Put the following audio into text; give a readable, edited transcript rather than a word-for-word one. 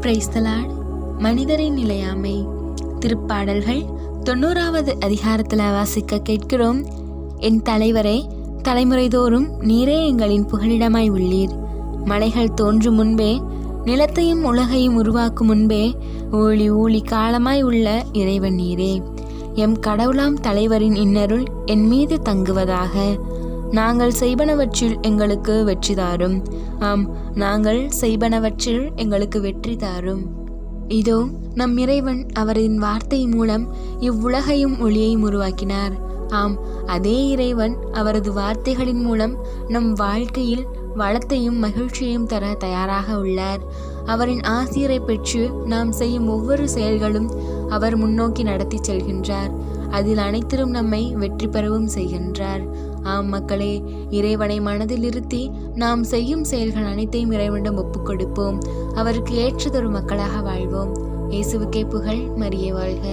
Praise the Lord. மனிதரின் நிலையாமை. திருப்பாடல்கள் 90வது அதிகாரத்தில் வாசிக்க கேட்கிறோம். என் தலைவரே, தலைமுறை தோறும் நீரே எங்களின் புகலிடமாய் உள்ளீர். மலைகள் தோன்றும் முன்பே, நிலத்தையும் உலகையும் உருவாக்கும் முன்பே, ஊழி ஊழி காலமாய் உள்ள இறைவன் நீரே. எம் கடவுளாம் தலைவரின் இன்னருள் என் மீது தங்குவதாக. நாங்கள் செய்பனவற்றில் எங்களுக்கு வெற்றி தாரும். ஆம், நாங்கள் செய்பனவற்றில் எங்களுக்கு வெற்றி தாரும். இதோ நம் இறைவன் அவரின் வார்த்தை மூலம் இவ்வுலகையும் ஒளியையும் உருவாக்கினார். ஆம், அதே இறைவன் அவரது வார்த்தைகளின் மூலம் நம் வாழ்க்கையில் வளத்தையும் மகிழ்ச்சியையும் தர தயாராக உள்ளார். அவரின் ஆசிரியரை பெற்று நாம் செய்யும் ஒவ்வொரு செயல்களும் அவர் முன்னோக்கி நடத்தி செல்கின்றார். அதில் அனைத்திலும் நம்மை வெற்றி பெறவும் செய்கின்றார். ஆம் மக்களே, இறைவனை மனதில் இருத்தி நாம் செய்யும் செயல்கள் அனைத்தையும் இறைவனிடம் ஒப்புக் கொடுப்போம். அவருக்கு ஏற்றதொரு மக்களாக வாழ்வோம். இயேசுவுக்கே புகழ். மரியே வாழ்க.